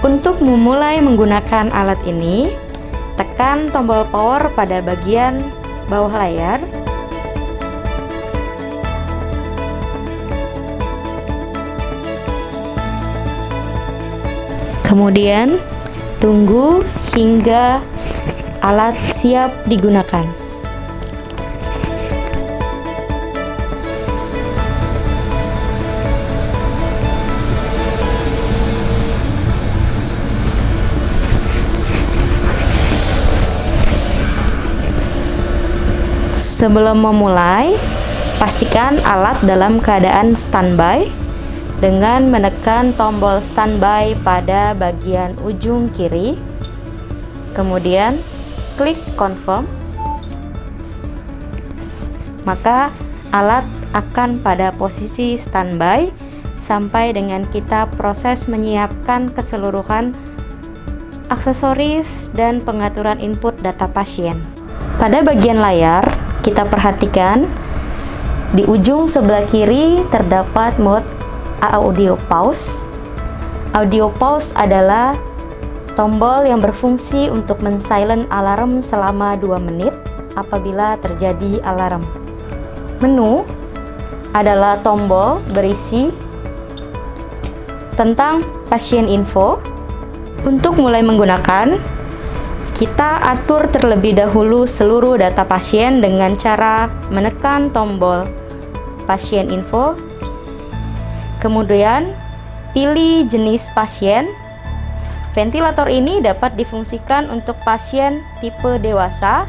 Untuk memulai menggunakan alat ini, tekan tombol power pada bagian bawah layar. Kemudian, tunggu hingga alat siap digunakan. Sebelum memulai, pastikan alat dalam keadaan standby dengan menekan tombol standby pada bagian ujung kiri. Kemudian, klik confirm. Maka alat akan pada posisi standby sampai dengan kita proses menyiapkan keseluruhan aksesoris dan pengaturan input data pasien. Pada bagian layar, kita perhatikan di ujung sebelah kiri terdapat mode audio pause. Audio pause adalah tombol yang berfungsi untuk men-silent alarm selama 2 menit apabila terjadi alarm. Menu adalah tombol berisi tentang pasien info. Untuk mulai menggunakan, kita atur terlebih dahulu seluruh data pasien dengan cara menekan tombol pasien info. Kemudian, pilih jenis pasien. Ventilator ini dapat difungsikan untuk pasien tipe dewasa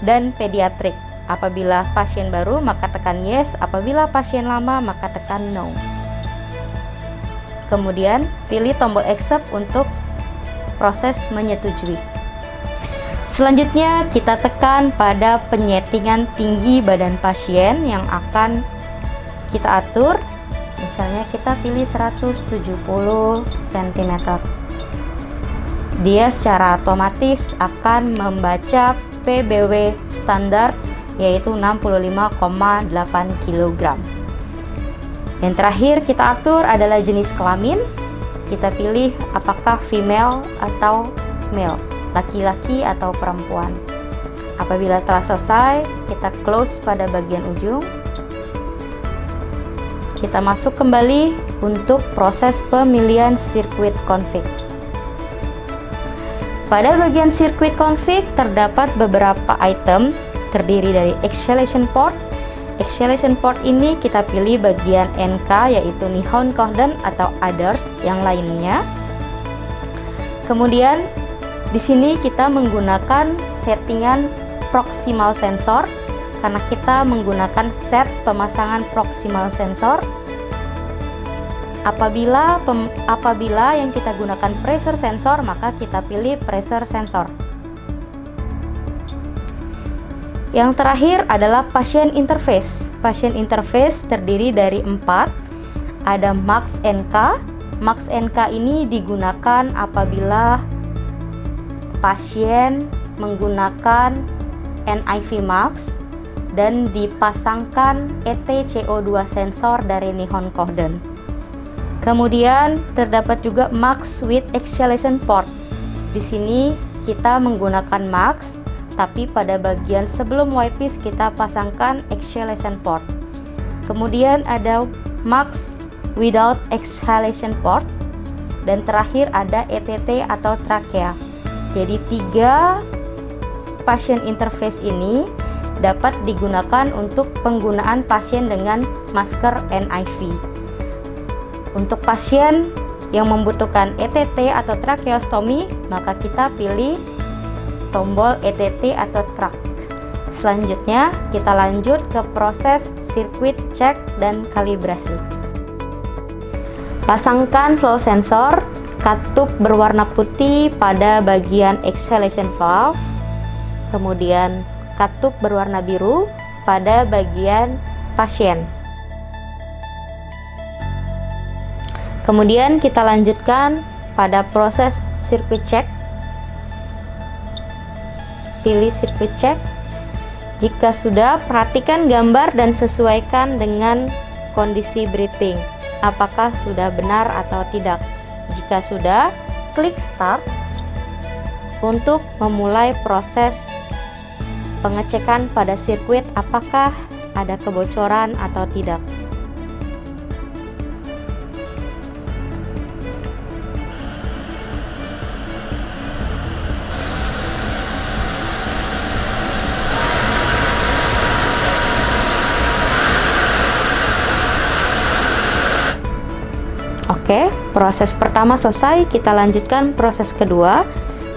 dan pediatrik. Apabila pasien baru, maka tekan yes. Apabila pasien lama, maka tekan no. Kemudian, pilih tombol accept untuk proses menyetujui. Selanjutnya, kita tekan pada penyetingan tinggi badan pasien yang akan kita atur. Misalnya kita pilih 170 cm. Dia secara otomatis akan membaca PBW standar, yaitu 65,8 kg. Yang terakhir kita atur adalah jenis kelamin. Kita pilih apakah female atau male, laki-laki atau perempuan. Apabila telah selesai, kita close pada bagian ujung. Kita masuk kembali untuk proses pemilihan sirkuit config. Pada bagian sirkuit config terdapat beberapa item terdiri dari acceleration port. Acceleration port ini kita pilih bagian NK, yaitu Nihon Kohden atau others yang lainnya. Kemudian di sini kita menggunakan settingan proximal sensor karena kita menggunakan set pemasangan proximal sensor. Apabila yang kita gunakan pressure sensor, maka kita pilih pressure sensor. Yang terakhir adalah pasien interface. Pasien interface terdiri dari 4. Ada Max NK. Max NK ini digunakan apabila pasien menggunakan NIV Max dan dipasangkan ETCO2 sensor dari Nihon Kohden. Kemudian terdapat juga Max with acceleration port. Di sini kita menggunakan Max, tapi pada bagian sebelum eyepiece kita pasangkan acceleration port. Kemudian ada Max without acceleration port, dan terakhir ada ETT atau trachea. Jadi 3 pasien interface ini dapat digunakan untuk penggunaan pasien dengan masker NIV. Untuk pasien yang membutuhkan ETT atau tracheostomy, maka kita pilih tombol ETT atau track. Selanjutnya kita lanjut ke proses sirkuit cek dan kalibrasi. Pasangkan flow sensor katup berwarna putih pada bagian exhalation valve, kemudian katup berwarna biru pada bagian pasien. Kemudian kita lanjutkan pada proses sirkuit cek. Pilih sirkuit cek. Jika sudah, perhatikan gambar dan sesuaikan dengan kondisi breathing, apakah sudah benar atau tidak. Jika sudah, klik start untuk memulai proses pengecekan pada sirkuit apakah ada kebocoran atau tidak. Oke, proses pertama selesai, kita lanjutkan proses kedua.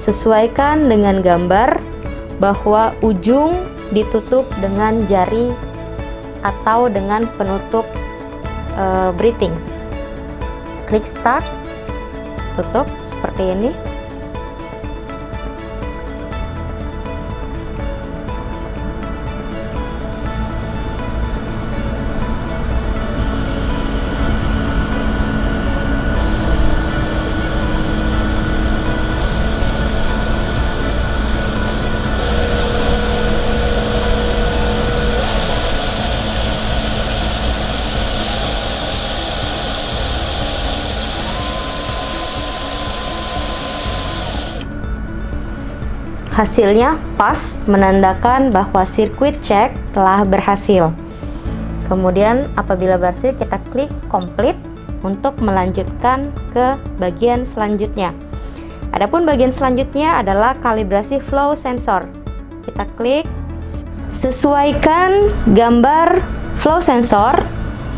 Sesuaikan dengan gambar bahwa ujung ditutup dengan jari atau dengan penutup breathing. Klik start, tutup seperti ini. Hasilnya pas, menandakan bahwa sirkuit check telah berhasil. Kemudian apabila berhasil, kita klik complete untuk melanjutkan ke bagian selanjutnya. Adapun bagian selanjutnya adalah kalibrasi flow sensor. Kita klik, sesuaikan gambar flow sensor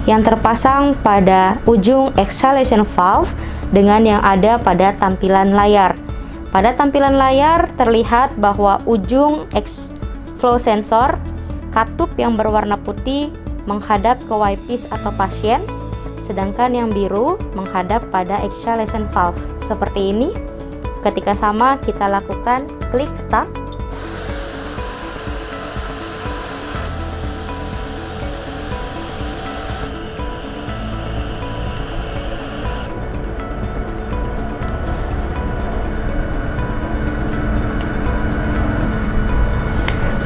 yang terpasang pada ujung exhalation valve dengan yang ada pada tampilan layar. Pada tampilan layar terlihat bahwa ujung flow sensor katup yang berwarna putih menghadap ke eyepiece atau pasien, sedangkan yang biru menghadap pada exhalation valve. Seperti ini. Ketika sama, kita lakukan klik start.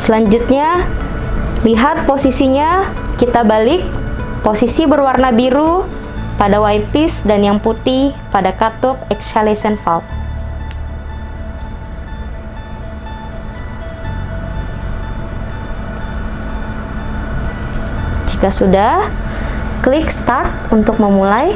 Selanjutnya, lihat posisinya, kita balik, posisi berwarna biru pada eyepiece dan yang putih pada katup exhalation valve. Jika sudah, klik start untuk memulai.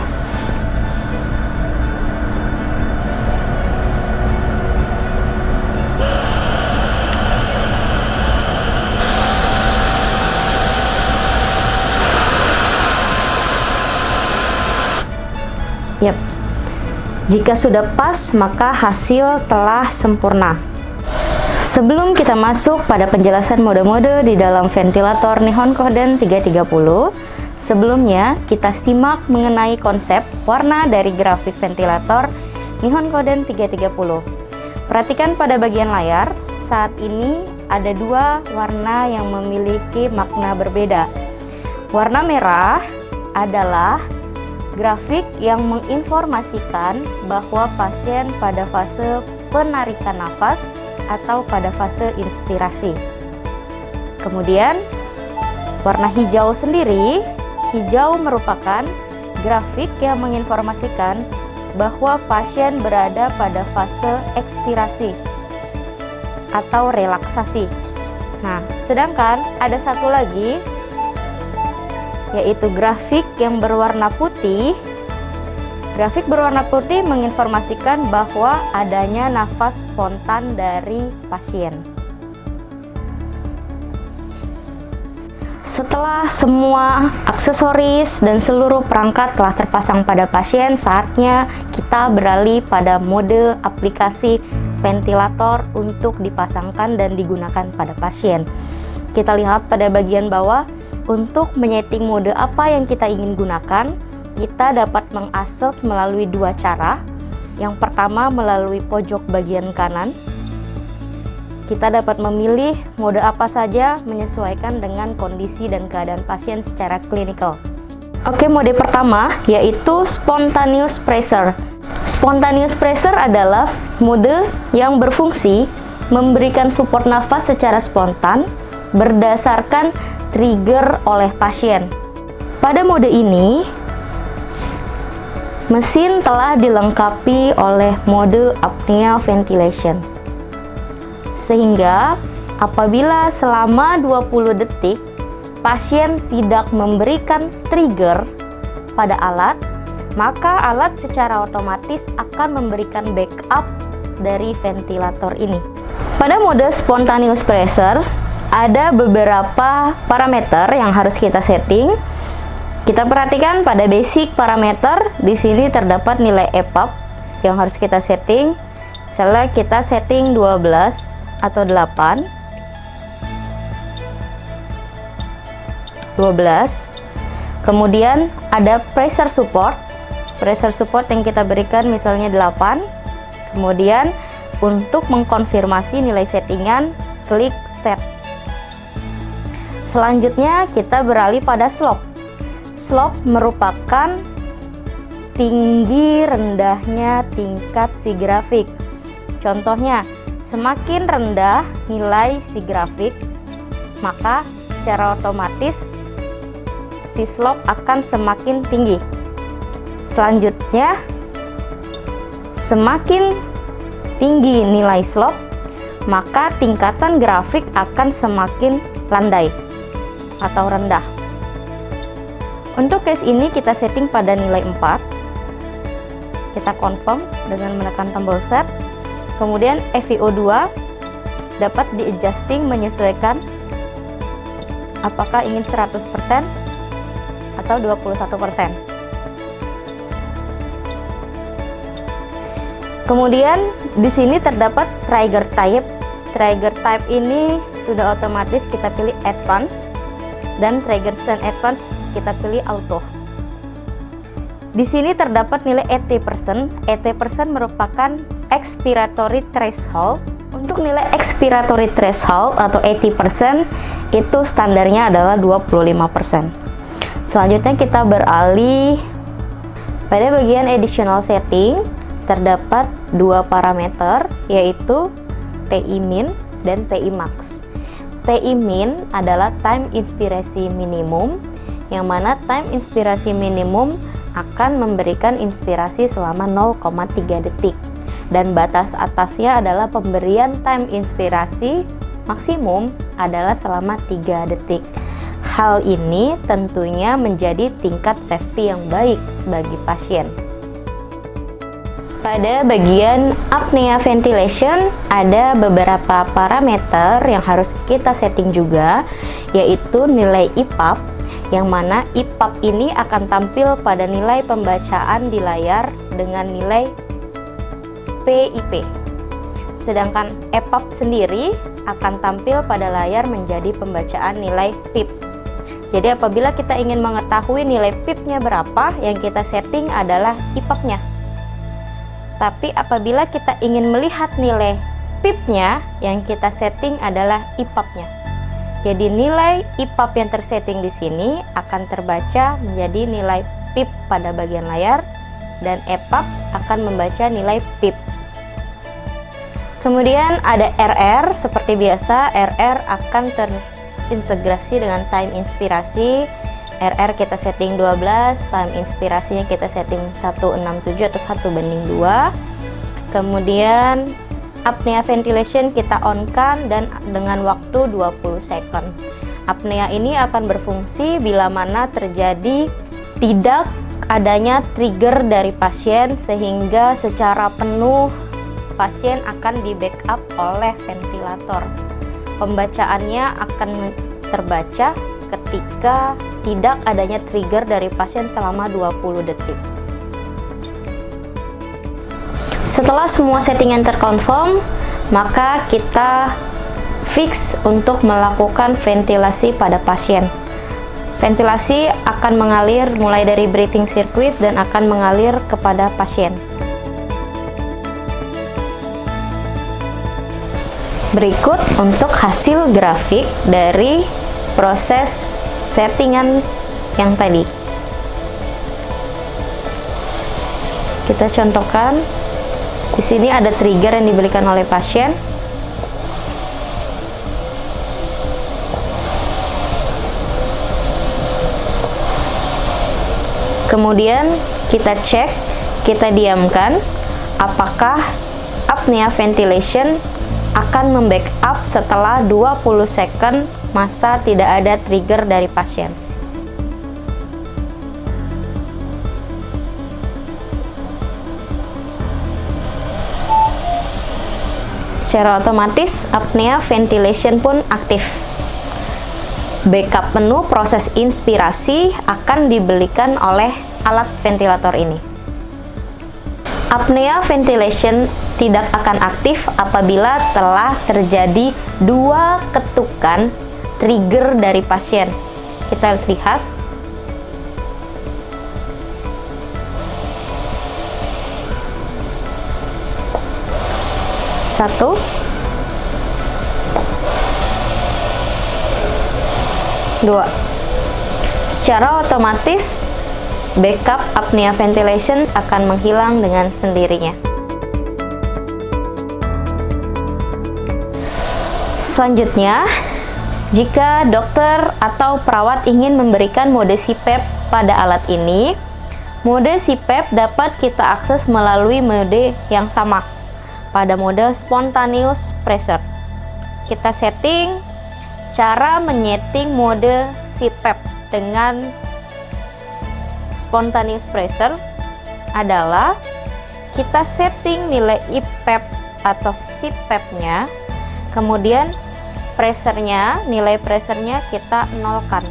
Yap. Jika sudah pas, maka hasil telah sempurna. Sebelum kita masuk pada penjelasan mode-mode di dalam ventilator Nihon Kohden 330, sebelumnya kita simak mengenai konsep warna dari grafik ventilator Nihon Kohden 330. Perhatikan pada bagian layar, saat ini ada dua warna yang memiliki makna berbeda. Warna merah adalah grafik yang menginformasikan bahwa pasien pada fase penarikan nafas atau pada fase inspirasi. Kemudian, warna hijau sendiri, hijau merupakan grafik yang menginformasikan bahwa pasien berada pada fase ekspirasi atau relaksasi. Nah, sedangkan ada satu lagi, yaitu grafik yang berwarna putih. Grafik berwarna putih menginformasikan bahwa adanya nafas spontan dari pasien. Setelah semua aksesoris dan seluruh perangkat telah terpasang pada pasien, saatnya kita beralih pada mode aplikasi ventilator untuk dipasangkan dan digunakan pada pasien. Kita lihat pada bagian bawah. Untuk menyeting mode apa yang kita ingin gunakan, kita dapat mengakses melalui dua cara. Yang pertama melalui pojok bagian kanan. Kita dapat memilih mode apa saja menyesuaikan dengan kondisi dan keadaan pasien secara klinikal. Oke, mode pertama yaitu spontaneous pressure. Spontaneous pressure adalah mode yang berfungsi memberikan support nafas secara spontan berdasarkan trigger oleh pasien. Pada mode ini, Mesin telah dilengkapi oleh mode apnea ventilation. Sehingga apabila selama 20 detik pasien tidak memberikan trigger pada alat, maka alat secara otomatis akan memberikan backup dari ventilator ini. Pada mode spontaneous pressure, ada beberapa parameter yang harus kita setting. Kita perhatikan pada basic parameter, di sini terdapat nilai EPAP yang harus kita setting. Misalnya kita setting 12 atau 8. 12. Kemudian ada pressure support. Pressure support yang kita berikan misalnya 8. Kemudian untuk mengkonfirmasi nilai settingan, klik set. Selanjutnya kita beralih pada slope. Slope merupakan tinggi rendahnya tingkat si grafik. Contohnya, semakin rendah nilai si grafik, maka secara otomatis si slope akan semakin tinggi. Selanjutnya, semakin tinggi nilai slope, maka tingkatan grafik akan semakin landai atau rendah. Untuk case ini kita setting pada nilai 4. Kita confirm dengan menekan tombol set. Kemudian FiO2 dapat di adjusting menyesuaikan apakah ingin 100% atau 21%. Kemudian di sini terdapat trigger type. Trigger type ini sudah otomatis kita pilih advance, dan trigger send advance kita pilih auto. Di sini terdapat nilai 80%. 80% merupakan expiratory threshold. Untuk nilai expiratory threshold atau 80% itu standarnya adalah 25%. Selanjutnya kita beralih pada bagian additional setting. Terdapat dua parameter, yaitu TI min dan TI max. TI min adalah time inspirasi minimum, yang mana time inspirasi minimum akan memberikan inspirasi selama 0,3 detik, dan batas atasnya adalah pemberian time inspirasi maksimum adalah selama 3 detik. Hal ini tentunya menjadi tingkat safety yang baik bagi pasien. Pada bagian apnea ventilation ada beberapa parameter yang harus kita setting juga, yaitu nilai EPAP, yang mana EPAP ini akan tampil pada nilai pembacaan di layar dengan nilai PIP. Sedangkan EPAP sendiri akan tampil pada layar menjadi pembacaan nilai PIP. Jadi apabila kita ingin mengetahui nilai PIP-nya berapa, yang kita setting adalah EPAP-nya. Tapi apabila kita ingin melihat nilai PIP-nya, yang kita setting adalah EPAP-nya. Jadi nilai EPAP yang tersetting di sini akan terbaca menjadi nilai PIP pada bagian layar, dan EPAP akan membaca nilai PIP. Kemudian ada RR, seperti biasa RR akan terintegrasi dengan time inspirasi. RR kita setting 12, time inspirasinya kita setting 167 atau 1:2. Kemudian apnea ventilation kita on-kan dan dengan waktu 20 second. Apnea ini akan berfungsi bila mana terjadi tidak adanya trigger dari pasien, sehingga secara penuh pasien akan di backup oleh ventilator. Pembacaannya akan terbaca ketika tidak adanya trigger dari pasien selama 20 detik. Setelah semua settingan terkonfirm, maka kita fix untuk melakukan ventilasi pada pasien. Ventilasi akan mengalir mulai dari breathing circuit dan akan mengalir kepada pasien. Berikut untuk hasil grafik dari proses settingan yang tadi. Kita contohkan. Di sini ada trigger yang diberikan oleh pasien. Kemudian kita cek kita diamkan, apakah apnea ventilation akan membackup setelah 20 second masa tidak ada trigger dari pasien. Secara otomatis apnea ventilation pun aktif. Backup penuh proses inspirasi akan diberikan oleh alat ventilator ini. Apnea ventilation tidak akan aktif apabila telah terjadi 2 ketukan trigger dari pasien. Kita lihat. Satu, dua. Secara otomatis backup apnea ventilation akan menghilang dengan sendirinya. Selanjutnya, jika dokter atau perawat ingin memberikan mode CPAP pada alat ini, mode CPAP dapat kita akses melalui mode yang sama pada mode spontaneous pressure. Kita setting. Cara menyeting mode CPAP dengan spontaneous pressure adalah kita setting nilai IPAP atau CPAP-nya, kemudian nilai pressure-nya kita nolkan.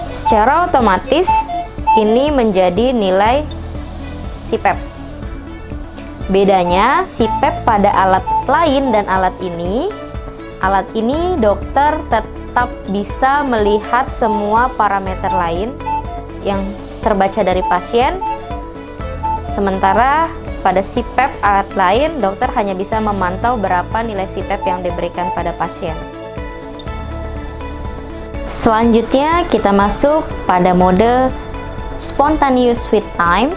Secara otomatis ini menjadi nilai CPAP. Bedanya CPAP pada alat lain dan alat ini dokter tetap bisa melihat semua parameter lain yang terbaca dari pasien. Sementara pada CPAP alat lain dokter hanya bisa memantau berapa nilai CPAP yang diberikan pada pasien. Selanjutnya kita masuk pada mode spontaneous with time.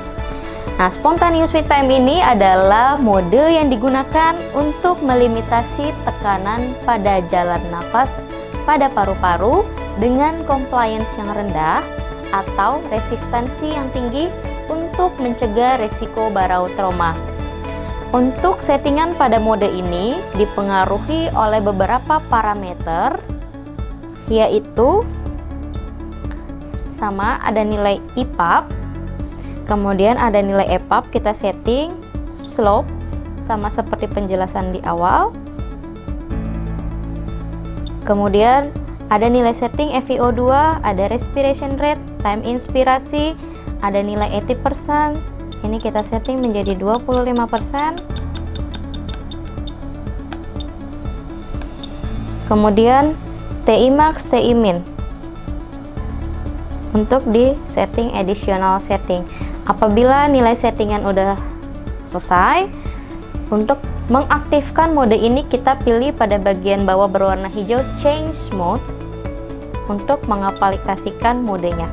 Nah, spontaneous with time ini adalah mode yang digunakan untuk melimitasi tekanan pada jalan nafas pada paru-paru dengan compliance yang rendah atau resistensi yang tinggi untuk mencegah resiko barotrauma. Untuk settingan pada mode ini dipengaruhi oleh beberapa parameter, yaitu ada nilai IPAP, kemudian ada nilai EPAP, kita setting slope sama seperti penjelasan di awal, kemudian ada nilai setting FiO2, ada respiration rate, time inspirasi, ada nilai 80%, ini kita setting menjadi 25%, kemudian TI max, TI min untuk di setting additional setting. Apabila nilai settingan udah selesai, untuk mengaktifkan mode ini kita pilih pada bagian bawah berwarna hijau change mode untuk mengaplikasikan modenya.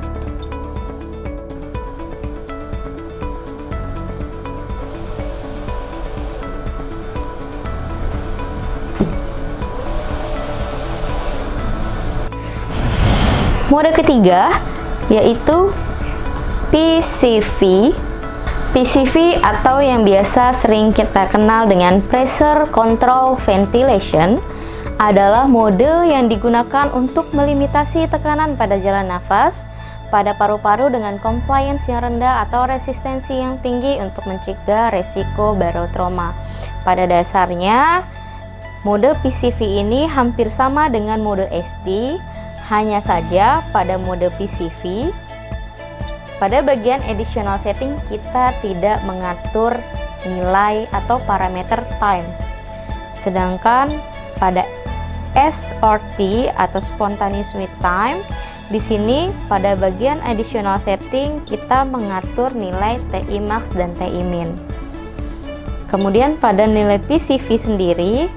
Mode ketiga yaitu PCV. PCV atau yang biasa sering kita kenal dengan pressure control ventilation adalah mode yang digunakan untuk melimitasi tekanan pada jalan nafas pada paru-paru dengan compliance yang rendah atau resistensi yang tinggi untuk mencegah resiko barotrauma. Pada dasarnya, mode PCV ini hampir sama dengan mode ST, hanya saja pada mode PCV, pada bagian additional setting kita tidak mengatur nilai atau parameter time. Sedangkan pada SRT atau spontaneous with time, di sini pada bagian additional setting kita mengatur nilai TI max dan TI min. Kemudian pada nilai PCV sendiri,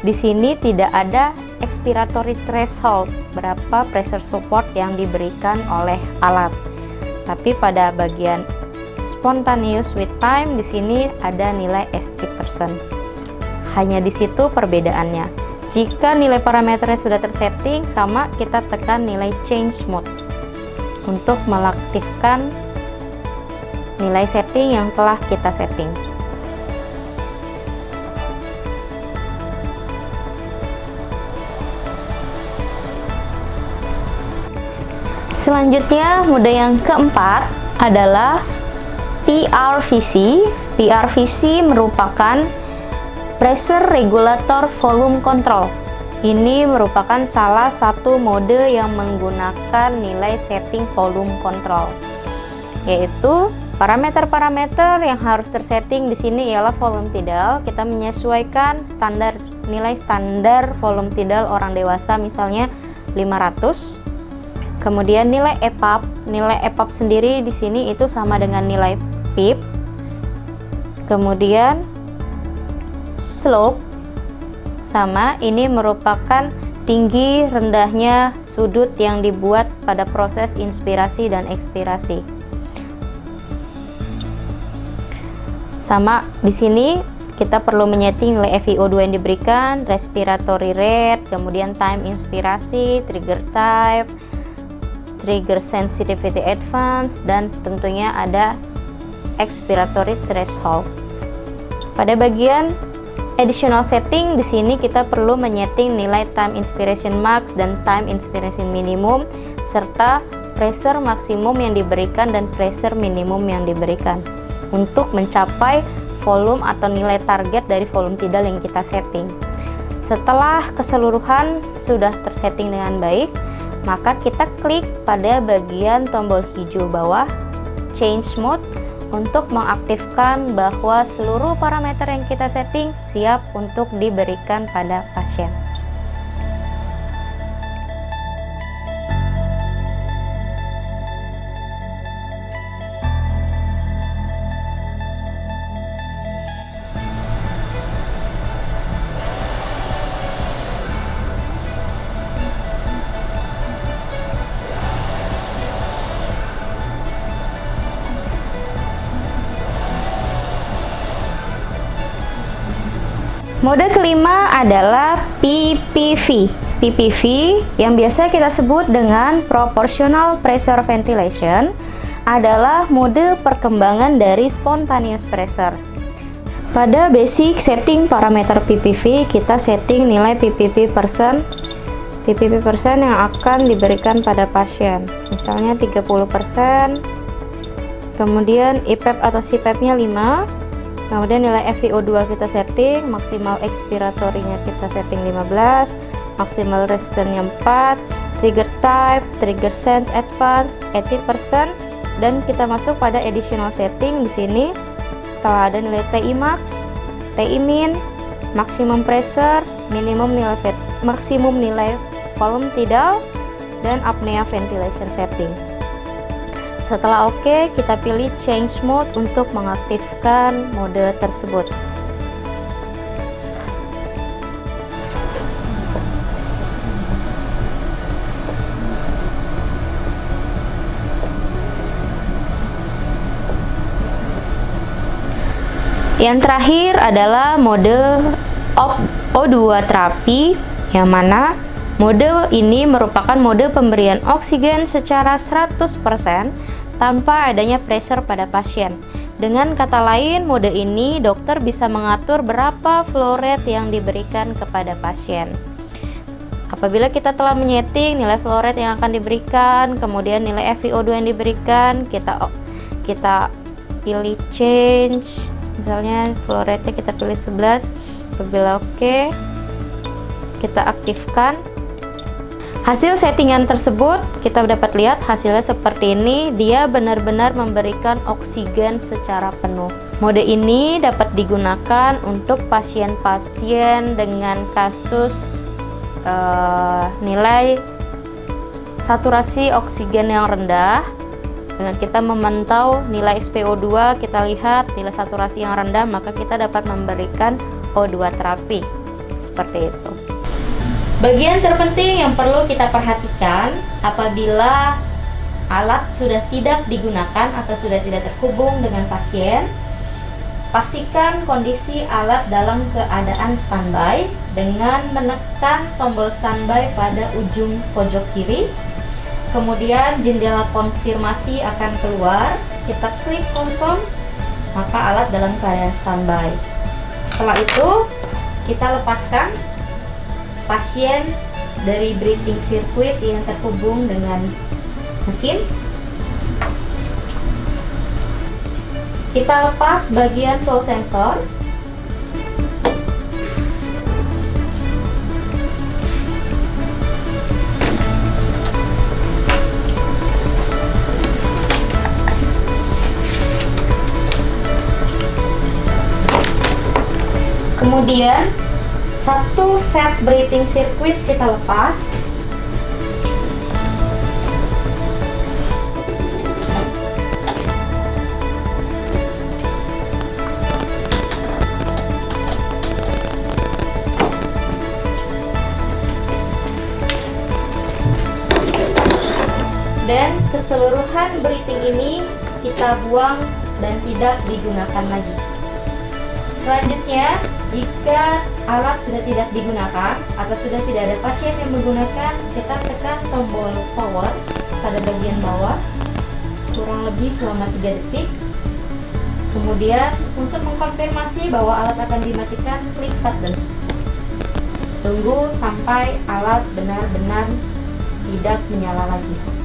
di sini tidak ada expiratory threshold, berapa pressure support yang diberikan oleh alat. Tapi pada bagian spontaneous with time di sini ada nilai ST%. Hanya di situ perbedaannya. Jika nilai parameternya sudah tersetting sama, kita tekan nilai change mode untuk mengaktifkan nilai setting yang telah kita setting. Selanjutnya, mode yang keempat adalah PRVC. PRVC merupakan Pressure Regulator Volume Control. Ini merupakan salah satu mode yang menggunakan nilai setting volume control, yaitu parameter-parameter yang harus tersetting di sini ialah volume tidal. Kita menyesuaikan nilai standar volume tidal orang dewasa, misalnya 500. Kemudian nilai EPUB. Nilai EPUB sendiri di sini itu sama dengan nilai PIP. Kemudian slope sama, ini merupakan tinggi rendahnya sudut yang dibuat pada proses inspirasi dan ekspirasi. Sama di sini kita perlu menyeting nilai FiO2 yang diberikan, respiratory rate, kemudian time inspirasi, trigger type, trigger sensitivity advance, dan tentunya ada expiratory threshold. Pada bagian additional setting di sini kita perlu menyeting nilai time inspiration max dan time inspiration minimum, serta pressure maksimum yang diberikan dan pressure minimum yang diberikan untuk mencapai volume atau nilai target dari volume tidal yang kita setting. Setelah keseluruhan sudah tersetting dengan baik, maka kita klik pada bagian tombol hijau bawah change mode untuk mengaktifkan bahwa seluruh parameter yang kita setting siap untuk diberikan pada pasien. Mode kelima adalah PPV. PPV yang biasa kita sebut dengan Proportional Pressure Ventilation adalah mode perkembangan dari spontaneous pressure. Pada basic setting parameter PPV, kita setting nilai PPV persen yang akan diberikan pada pasien. Misalnya 30%, kemudian IPEP atau CPAP-nya 5. Kemudian nilai FiO2 kita setting, maksimal expiratory-nya kita setting 15, maksimal resistance-nya 4, trigger type, trigger sense advance 80%, dan kita masuk pada additional setting. Di sini telah ada nilai TI max, TI min, maximum pressure, maksimum nilai volume tidal, dan apnea ventilation setting. Setelah oke, kita pilih change mode untuk mengaktifkan mode tersebut. Yang terakhir adalah mode O2 terapi, yang mana mode ini merupakan mode pemberian oksigen secara 100% tanpa adanya pressure pada pasien. Dengan kata lain, mode ini dokter bisa mengatur berapa flow rate yang diberikan kepada pasien. Apabila kita telah menyeting nilai flow rate yang akan diberikan, kemudian nilai FiO2 yang diberikan, kita pilih change. Misalnya flow rate-nya kita pilih 11. Apabila oke, kita aktifkan. Hasil settingan tersebut kita dapat lihat hasilnya seperti ini. Dia benar-benar memberikan oksigen secara penuh. Mode ini dapat digunakan untuk pasien-pasien dengan kasus nilai saturasi oksigen yang rendah. Dengan kita memantau nilai SpO2, kita lihat nilai saturasi yang rendah, maka kita dapat memberikan O2 terapi. Seperti itu. Bagian terpenting yang perlu kita perhatikan apabila alat sudah tidak digunakan atau sudah tidak terhubung dengan pasien, pastikan kondisi alat dalam keadaan standby dengan menekan tombol standby pada ujung pojok kiri. Kemudian jendela konfirmasi akan keluar. Kita klik confirm, maka alat dalam keadaan standby. Setelah itu kita lepaskan pasien dari breathing circuit yang terhubung dengan mesin. Kita lepas bagian flow sensor. Kemudian satu set breathing circuit kita lepas. Dan keseluruhan breathing ini kita buang dan tidak digunakan lagi. Selanjutnya, jika alat sudah tidak digunakan atau sudah tidak ada pasien yang menggunakan, kita tekan tombol power pada bagian bawah kurang lebih selama 3 detik. Kemudian untuk mengkonfirmasi bahwa alat akan dimatikan, klik shutdown. Tunggu sampai alat benar-benar tidak menyala lagi.